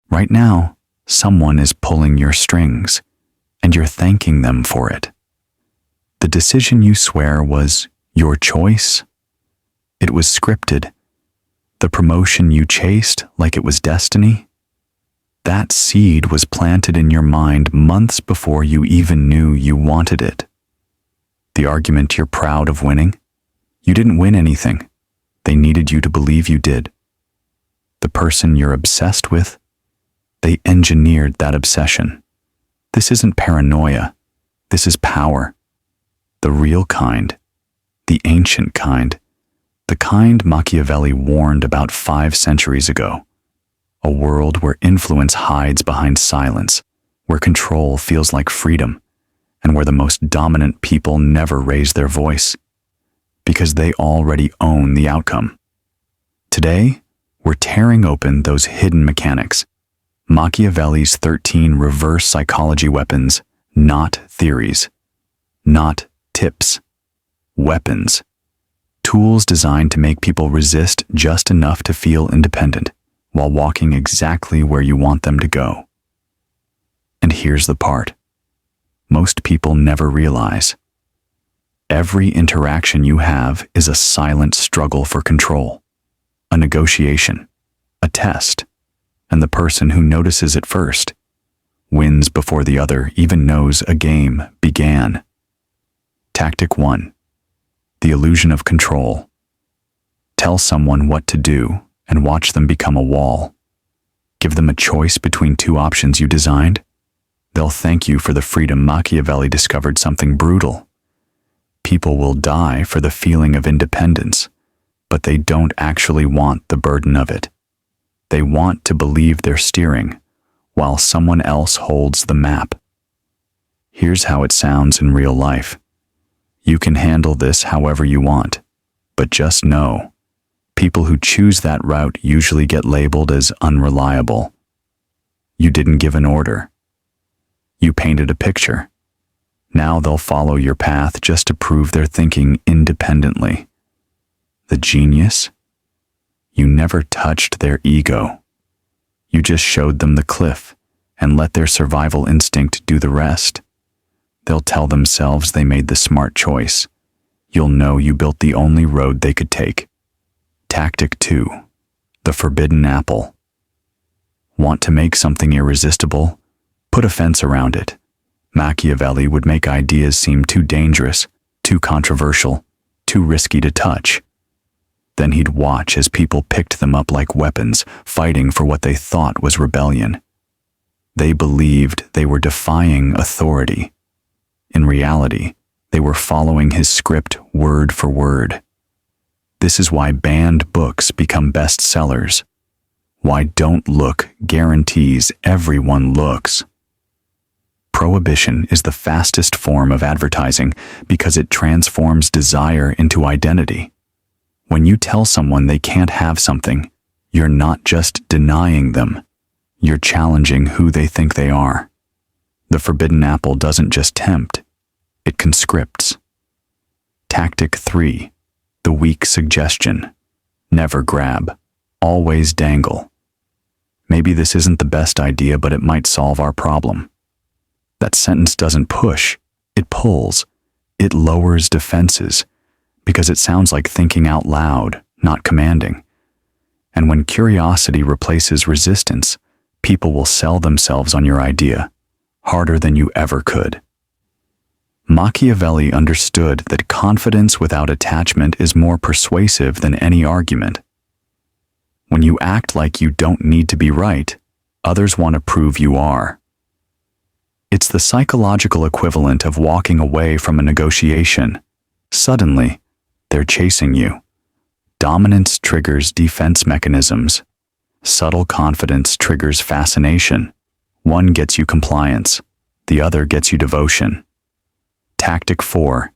Right now, someone is pulling your strings, and you're thanking them for it. The decision you swear was your choice. It was scripted. The promotion you chased like it was destiny. That seed was planted in your mind months before you even knew you wanted it. The argument you're proud of winning, you didn't win anything. They needed you to believe you did. The person you're obsessed with, they engineered that obsession. This isn't paranoia. This is power. The real kind. The ancient kind. The kind Machiavelli warned about 5 centuries ago. A world where influence hides behind silence, where control feels like freedom, and where the most dominant people never raise their voice, because they already own the outcome. Today, we're tearing open those hidden mechanics, Machiavelli's 13 reverse psychology weapons, not theories, not tips, weapons, tools designed to make people resist just enough to feel independent, while walking exactly where you want them to go. And here's the part most people never realize. Every interaction you have is a silent struggle for control, a negotiation, a test, and the person who notices it first wins before the other even knows a game began. Tactic 1. The illusion of control. Tell someone what to do and watch them become a wall. Give them a choice between 2 options you designed. They'll thank you for the freedom Machiavelli discovered something brutal. People will die for the feeling of independence, but they don't actually want the burden of it. They want to believe they're steering, while someone else holds the map. Here's how it sounds in real life. You can handle this however you want, but just know, people who choose that route usually get labeled as unreliable. You didn't give an order. You painted a picture. Now they'll follow your path just to prove they're thinking independently. The genius? You never touched their ego. You just showed them the cliff and let their survival instinct do the rest. They'll tell themselves they made the smart choice. You'll know you built the only road they could take. Tactic 2. The forbidden apple. Want to make something irresistible? Put a fence around it. Machiavelli would make ideas seem too dangerous, too controversial, too risky to touch. Then he'd watch as people picked them up like weapons, fighting for what they thought was rebellion. They believed they were defying authority. In reality, they were following his script word for word. This is why banned books become bestsellers. Why Don't Look guarantees everyone looks. Prohibition is the fastest form of advertising because it transforms desire into identity. When you tell someone they can't have something, you're not just denying them, you're challenging who they think they are. The forbidden apple doesn't just tempt, it conscripts. Tactic 3. The weak suggestion. Never grab, always dangle. Maybe this isn't the best idea, but it might solve our problem. That sentence doesn't push, it pulls. It lowers defenses, because it sounds like thinking out loud, not commanding. And when curiosity replaces resistance, people will sell themselves on your idea, harder than you ever could. Machiavelli understood that confidence without attachment is more persuasive than any argument. When you act like you don't need to be right, others want to prove you are. It's the psychological equivalent of walking away from a negotiation. Suddenly, they're chasing you. Dominance triggers defense mechanisms. Subtle confidence triggers fascination. One gets you compliance, the other gets you devotion. Tactic 4.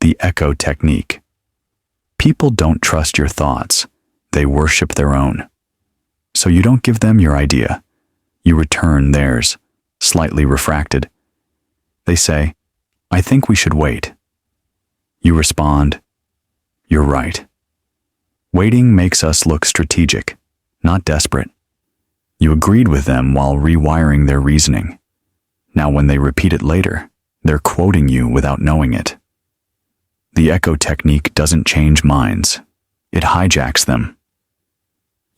The echo technique. People don't trust your thoughts. They worship their own. So you don't give them your idea. You return theirs, slightly refracted. They say, "I think we should wait." You respond, "You're right." Waiting makes us look strategic, not desperate. You agreed with them while rewiring their reasoning. Now when they repeat it later, they're quoting you without knowing it. The echo technique doesn't change minds. It hijacks them.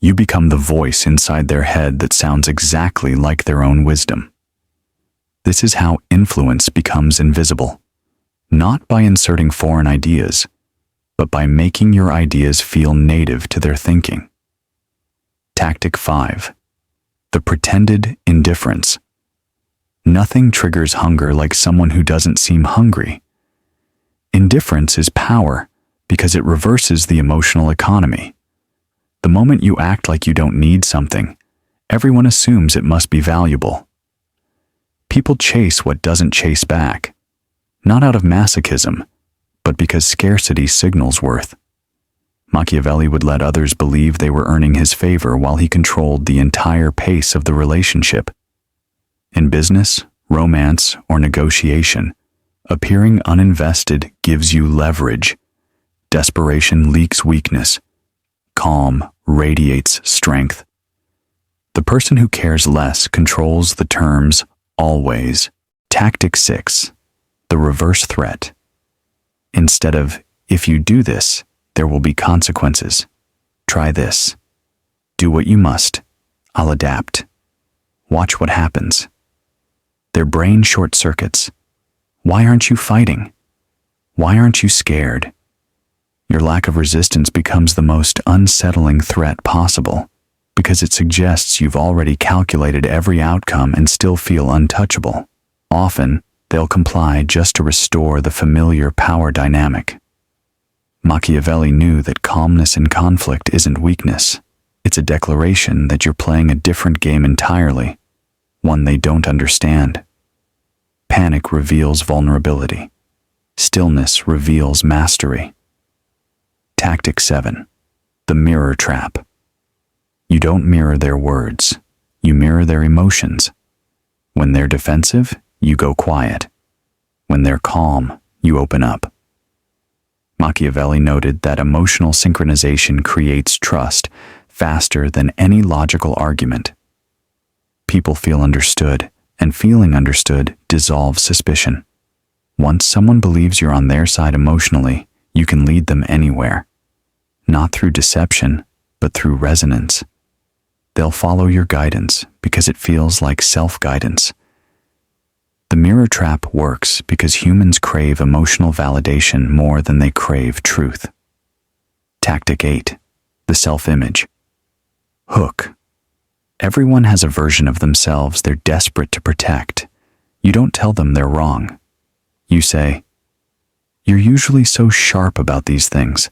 You become the voice inside their head that sounds exactly like their own wisdom. This is how influence becomes invisible, not by inserting foreign ideas, but by making your ideas feel native to their thinking. Tactic 5. The pretended indifference. Nothing triggers hunger like someone who doesn't seem hungry. Indifference is power because it reverses the emotional economy. The moment you act like you don't need something, everyone assumes it must be valuable. People chase what doesn't chase back, not out of masochism, but because scarcity signals worth. Machiavelli would let others believe they were earning his favor while he controlled the entire pace of the relationship. In business, romance, or negotiation, appearing uninvested gives you leverage. Desperation leaks weakness. Calm radiates strength. The person who cares less controls the terms always. Tactic 6. The reverse threat. Instead of, if you do this, there will be consequences. Try this. Do what you must. I'll adapt. Watch what happens. Their brain short circuits. Why aren't you fighting? Why aren't you scared? Your lack of resistance becomes the most unsettling threat possible because it suggests you've already calculated every outcome and still feel untouchable. Often, they'll comply just to restore the familiar power dynamic. Machiavelli knew that calmness in conflict isn't weakness. It's a declaration that you're playing a different game entirely, one they don't understand. Panic reveals vulnerability. Stillness reveals mastery. Tactic 7. The mirror trap. You don't mirror their words. You mirror their emotions. When they're defensive, you go quiet. When they're calm, you open up. Machiavelli noted that emotional synchronization creates trust faster than any logical argument. People feel understood, and feeling understood dissolves suspicion. Once someone believes you're on their side emotionally, you can lead them anywhere. Not through deception, but through resonance. They'll follow your guidance because it feels like self-guidance. The mirror trap works because humans crave emotional validation more than they crave truth. Tactic 8. The self-image. Hook. Everyone has a version of themselves they're desperate to protect. You don't tell them they're wrong. You say, "You're usually so sharp about these things.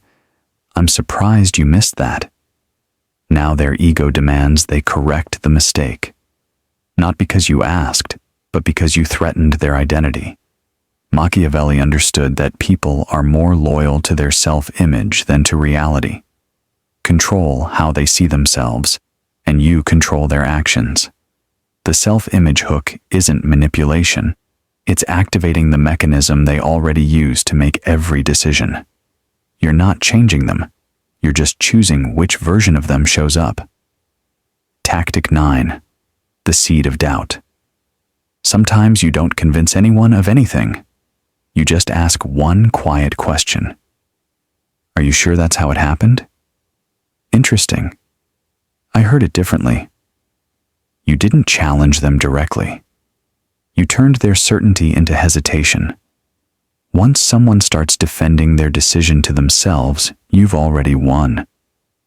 I'm surprised you missed that." Now their ego demands they correct the mistake. Not because you asked, but because you threatened their identity. Machiavelli understood that people are more loyal to their self-image than to reality. Control how they see themselves, and you control their actions. The self-image hook isn't manipulation. It's activating the mechanism they already use to make every decision. You're not changing them. You're just choosing which version of them shows up. Tactic 9. The seed of doubt. Sometimes you don't convince anyone of anything. You just ask one quiet question. Are you sure that's how it happened? Interesting. I heard it differently. You didn't challenge them directly. You turned their certainty into hesitation. Once someone starts defending their decision to themselves, you've already won.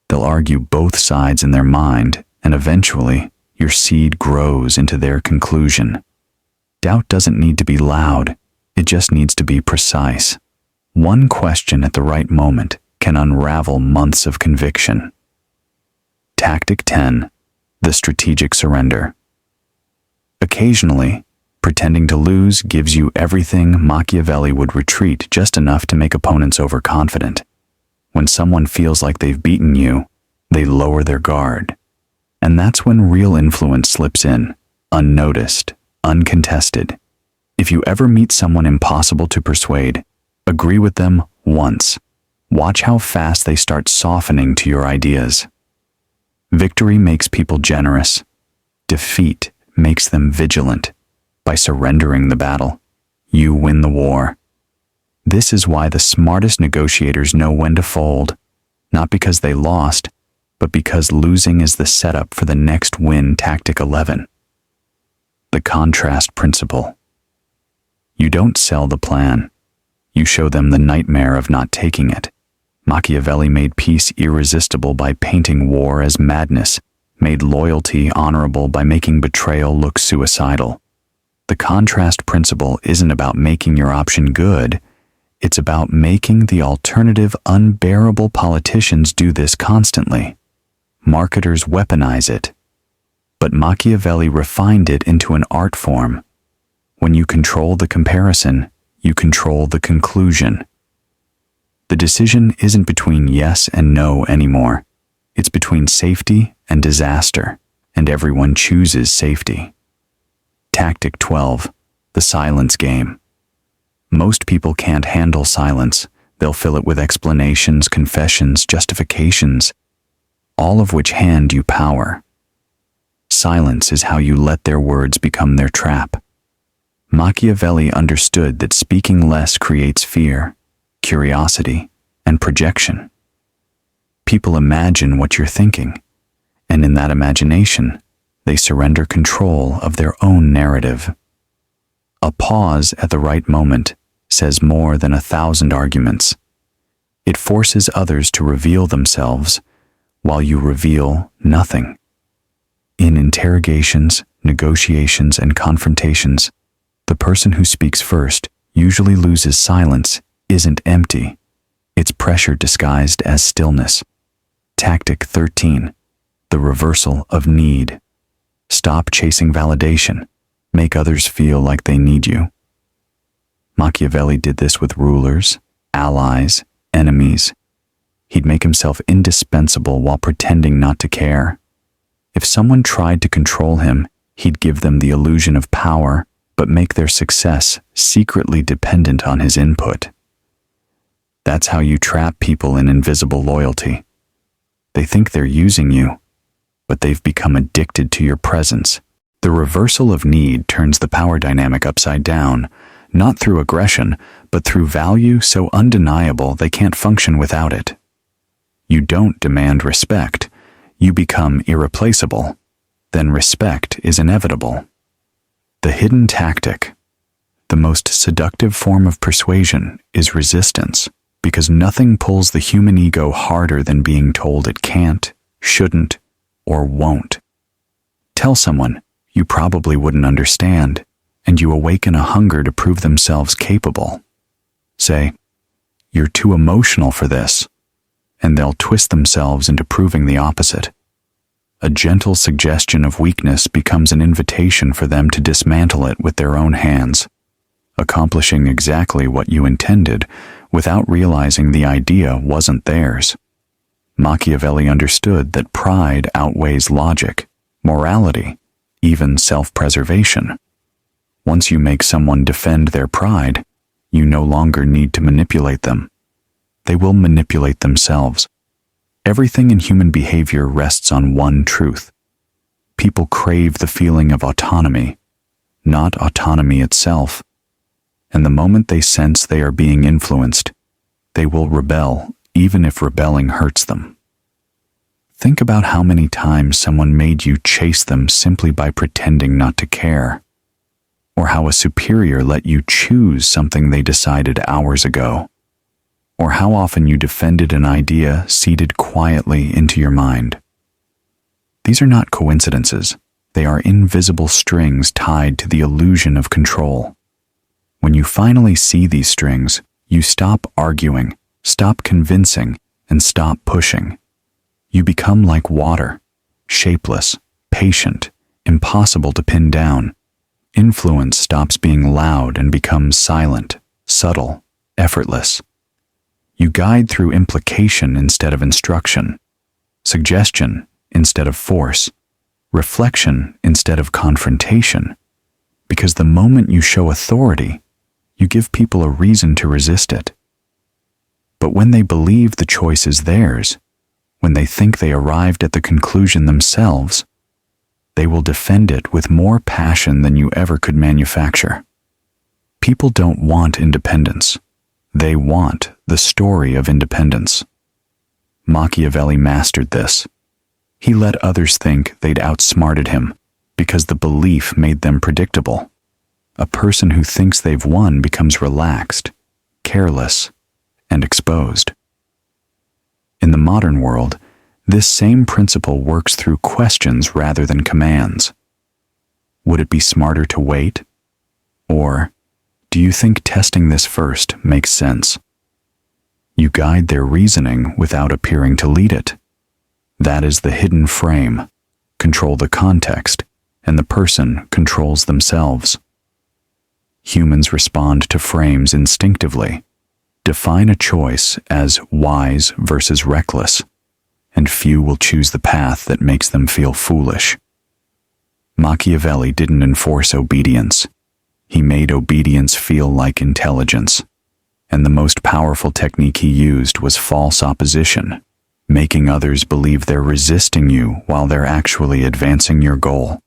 They'll argue both sides in their mind, and eventually, your seed grows into their conclusion. Doubt doesn't need to be loud, it just needs to be precise. One question at the right moment can unravel months of conviction. Tactic 10. The strategic surrender. Occasionally, pretending to lose gives you everything. Machiavelli would retreat just enough to make opponents overconfident. When someone feels like they've beaten you, they lower their guard. And that's when real influence slips in, unnoticed, uncontested. If you ever meet someone impossible to persuade, agree with them once. Watch how fast they start softening to your ideas. Victory makes people generous. Defeat makes them vigilant. By surrendering the battle, you win the war. This is why the smartest negotiators know when to fold, not because they lost, but because losing is the setup for the next win. Tactic 11. The contrast principle. You don't sell the plan. You show them the nightmare of not taking it. Machiavelli made peace irresistible by painting war as madness, made loyalty honorable by making betrayal look suicidal. The contrast principle isn't about making your option good. It's about making the alternative unbearable. Politicians do this constantly. Marketers weaponize it. But Machiavelli refined it into an art form. When you control the comparison, you control the conclusion. The decision isn't between yes and no anymore. It's between safety and disaster, and everyone chooses safety. Tactic 12. The silence game. Most people can't handle silence. They'll fill it with explanations, confessions, justifications, all of which hand you power. Silence is how you let their words become their trap. Machiavelli understood that speaking less creates fear, curiosity, and projection. People imagine what you're thinking, and in that imagination, they surrender control of their own narrative. A pause at the right moment says more than 1,000 arguments. It forces others to reveal themselves, while you reveal nothing. In interrogations, negotiations, and confrontations, the person who speaks first usually loses. Silence isn't empty. It's pressure disguised as stillness. Tactic 13. The reversal of need. Stop chasing validation. Make others feel like they need you. Machiavelli did this with rulers, allies, enemies. He'd make himself indispensable while pretending not to care. If someone tried to control him, he'd give them the illusion of power, but make their success secretly dependent on his input. That's how you trap people in invisible loyalty. They think they're using you, but they've become addicted to your presence. The reversal of need turns the power dynamic upside down, not through aggression, but through value so undeniable they can't function without it. You don't demand respect. You become irreplaceable. Then respect is inevitable. The hidden tactic. The most seductive form of persuasion is resistance, because nothing pulls the human ego harder than being told it can't, shouldn't, or won't. Tell someone you probably wouldn't understand, and you awaken a hunger to prove themselves capable. Say, "You're too emotional for this," and they'll twist themselves into proving the opposite. A gentle suggestion of weakness becomes an invitation for them to dismantle it with their own hands, accomplishing exactly what you intended without realizing the idea wasn't theirs. Machiavelli understood that pride outweighs logic, morality, even self-preservation. Once you make someone defend their pride, you no longer need to manipulate them. They will manipulate themselves. Everything in human behavior rests on one truth. People crave the feeling of autonomy, not autonomy itself. And the moment they sense they are being influenced, they will rebel, even if rebelling hurts them. Think about how many times someone made you chase them simply by pretending not to care, or how a superior let you choose something they decided hours ago, or how often you defended an idea seeded quietly into your mind. These are not coincidences. They are invisible strings tied to the illusion of control. When you finally see these strings, you stop arguing, stop convincing, and stop pushing. You become like water, shapeless, patient, impossible to pin down. Influence stops being loud and becomes silent, subtle, effortless. You guide through implication instead of instruction, suggestion instead of force, reflection instead of confrontation, because the moment you show authority, you give people a reason to resist it. But when they believe the choice is theirs, when they think they arrived at the conclusion themselves, they will defend it with more passion than you ever could manufacture. People don't want independence. They want the story of independence. Machiavelli mastered this. He let others think they'd outsmarted him because the belief made them predictable. A person who thinks they've won becomes relaxed, careless, and exposed. In the modern world, this same principle works through questions rather than commands. Would it be smarter to wait? Or, do you think testing this first makes sense? You guide their reasoning without appearing to lead it. That is the hidden frame. Control the context, and the person controls themselves. Humans respond to frames instinctively. Define a choice as wise versus reckless, and few will choose the path that makes them feel foolish. Machiavelli didn't enforce obedience. He made obedience feel like intelligence. And the most powerful technique he used was false opposition, making others believe they're resisting you while they're actually advancing your goal.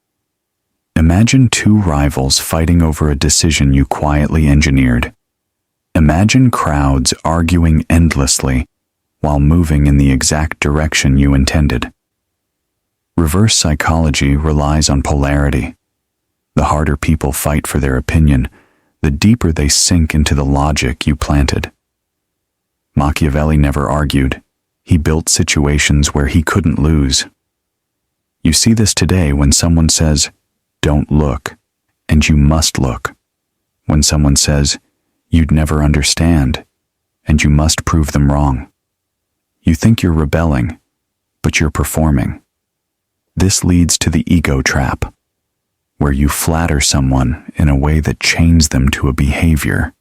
Imagine two rivals fighting over a decision you quietly engineered. Imagine crowds arguing endlessly while moving in the exact direction you intended. Reverse psychology relies on polarity. The harder people fight for their opinion, the deeper they sink into the logic you planted. Machiavelli never argued. He built situations where he couldn't lose. You see this today when someone says, "Don't look," and you must look. When someone says, "You'd never understand," and you must prove them wrong. You think you're rebelling, but you're performing. This leads to the ego trap, where you flatter someone in a way that chains them to a behavior.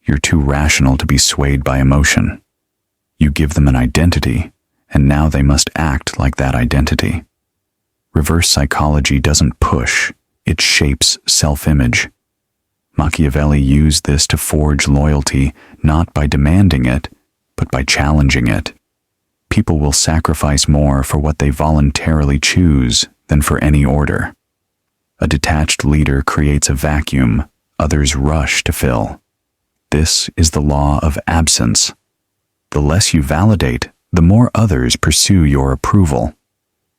You're too rational to be swayed by emotion. You give them an identity, and now they must act like that identity. Reverse psychology doesn't push, it shapes self-image. Machiavelli used this to forge loyalty not by demanding it, but by challenging it. People will sacrifice more for what they voluntarily choose than for any order. A detached leader creates a vacuum others rush to fill. This is the law of absence. The less you validate, the more others pursue your approval.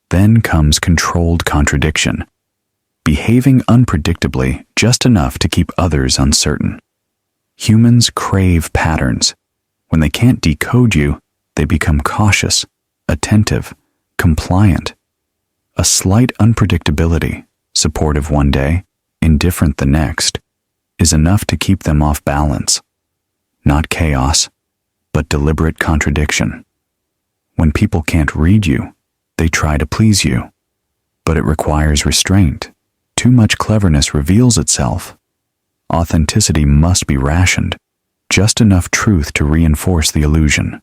Then comes controlled contradiction, behaving unpredictably just enough to keep others uncertain. Humans crave patterns. When they can't decode you, they become cautious, attentive, compliant. A slight unpredictability, supportive one day, indifferent the next, is enough to keep them off balance. Not chaos, but deliberate contradiction. When people can't read you, they try to please you. But it requires restraint. Too much cleverness reveals itself. Authenticity must be rationed, just enough truth to reinforce the illusion.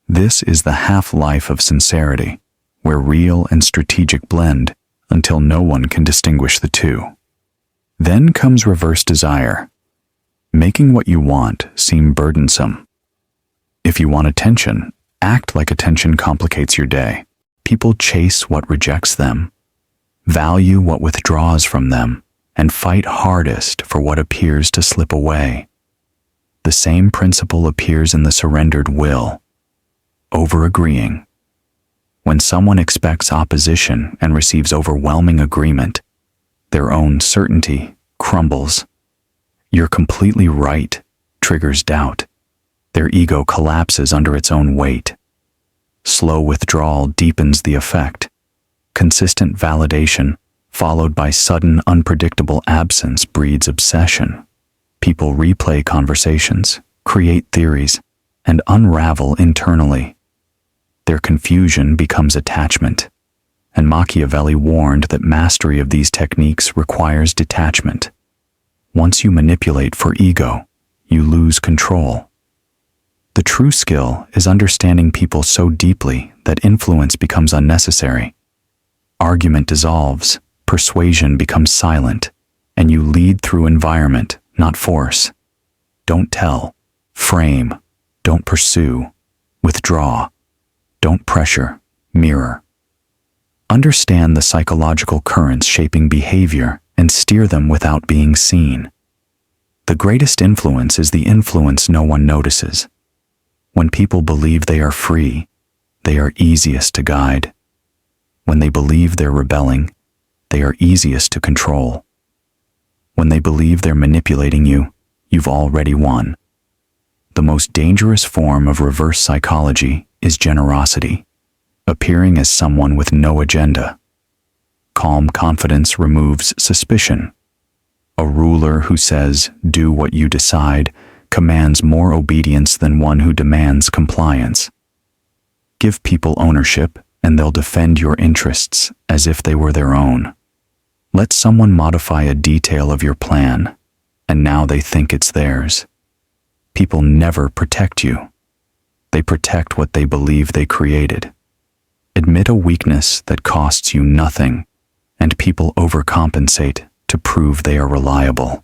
This is the half-life of sincerity, where real and strategic blend until no one can distinguish the two. Then comes reverse desire, making what you want seem burdensome. If you want attention, act like attention complicates your day. People chase what rejects them, value what withdraws from them, and fight hardest for what appears to slip away. The same principle appears in the surrendered will, over-agreeing. When someone expects opposition and receives overwhelming agreement, their own certainty crumbles. "You're completely right" triggers doubt. Their ego collapses under its own weight. Slow withdrawal deepens the effect. Consistent validation, followed by sudden, unpredictable absence, breeds obsession. People replay conversations, create theories, and unravel internally. Their confusion becomes attachment, and Machiavelli warned that mastery of these techniques requires detachment. Once you manipulate for ego, you lose control. The true skill is understanding people so deeply that influence becomes unnecessary. Argument dissolves, persuasion becomes silent, and you lead through environment, not force. Don't tell, frame, don't pursue, withdraw, don't pressure, mirror. Understand the psychological currents shaping behavior and steer them without being seen. The greatest influence is the influence no one notices. When people believe they are free, they are easiest to guide. When they believe they're rebelling, they are easiest to control. When they believe they're manipulating you, you've already won. The most dangerous form of reverse psychology is generosity, appearing as someone with no agenda. Calm confidence removes suspicion. A ruler who says, "Do what you decide," commands more obedience than one who demands compliance. Give people ownership, and they'll defend your interests as if they were their own. Let someone modify a detail of your plan, and now they think it's theirs. People never protect you. They protect what they believe they created. Admit a weakness that costs you nothing, and people overcompensate to prove they are reliable.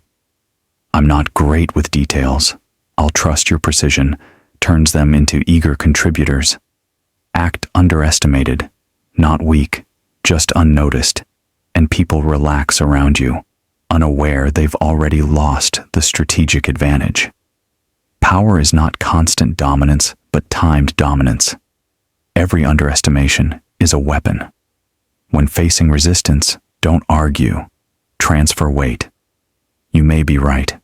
"I'm not great with details. I'll trust your precision," turns them into eager contributors. Act underestimated, not weak, just unnoticed, and people relax around you, unaware they've already lost the strategic advantage. Power is not constant dominance, but timed dominance. Every underestimation is a weapon. When facing resistance, don't argue. Transfer weight. You may be right.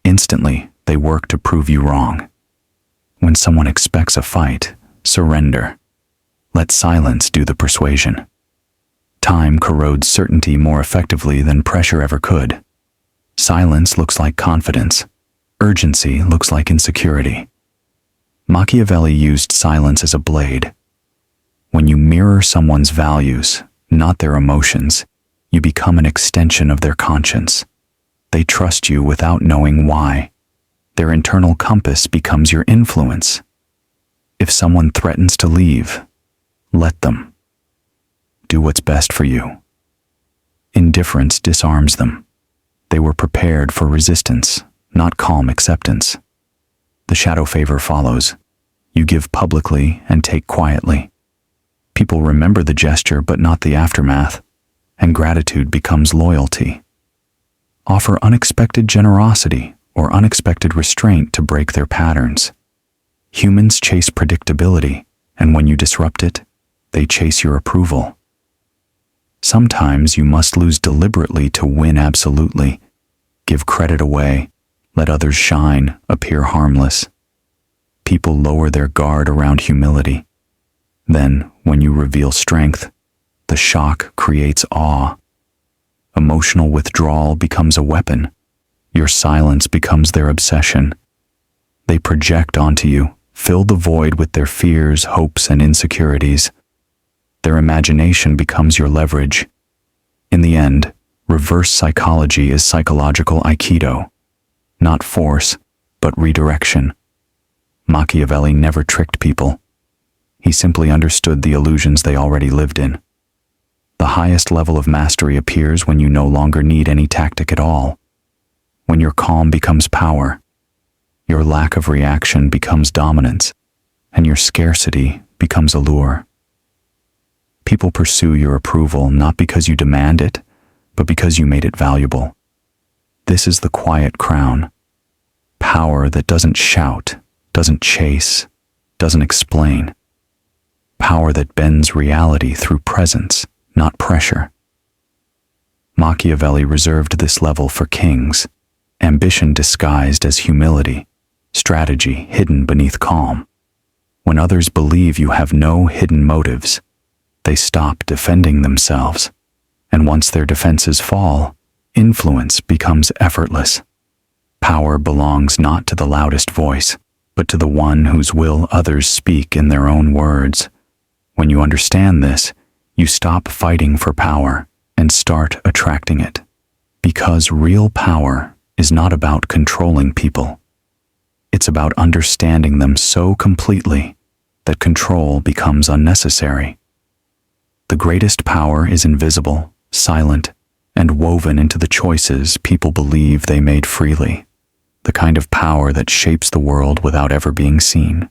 Instantly, they work to prove you wrong. When someone expects a fight, surrender. Let silence do the persuasion. Time corrodes certainty more effectively than pressure ever could. Silence looks like confidence. Urgency looks like insecurity. Machiavelli used silence as a blade. When you mirror someone's values, not their emotions, you become an extension of their conscience. They trust you without knowing why. Their internal compass becomes your influence. If someone threatens to leave, let them. Do what's best for you. Indifference disarms them. They were prepared for resistance, not calm acceptance. The shadow favor follows. You give publicly and take quietly. People remember the gesture but not the aftermath, and gratitude becomes loyalty. Offer unexpected generosity or unexpected restraint to break their patterns. Humans chase predictability, and when you disrupt it, they chase your approval. Sometimes you must lose deliberately to win absolutely. Give credit away, let others shine, appear harmless. People lower their guard around humility. Then, when you reveal strength, the shock creates awe. Emotional withdrawal becomes a weapon. Your silence becomes their obsession. They project onto you, fill the void with their fears, hopes, and insecurities. Their imagination becomes your leverage. In the end, reverse psychology is psychological aikido. Not force, but redirection. Machiavelli never tricked people. He simply understood the illusions they already lived in. The highest level of mastery appears when you no longer need any tactic at all. When your calm becomes power, your lack of reaction becomes dominance, and your scarcity becomes allure. People pursue your approval not because you demand it, but because you made it valuable. This is the quiet crown. Power that doesn't shout, doesn't chase, doesn't explain. Power that bends reality through presence, not pressure. Machiavelli reserved this level for kings, ambition disguised as humility, strategy hidden beneath calm. When others believe you have no hidden motives, they stop defending themselves, and once their defenses fall, influence becomes effortless. Power belongs not to the loudest voice, but to the one whose will others speak in their own words. When you understand this, you stop fighting for power and start attracting it. Because real power is not about controlling people. It's about understanding them so completely that control becomes unnecessary. The greatest power is invisible, silent, and woven into the choices people believe they made freely. The kind of power that shapes the world without ever being seen.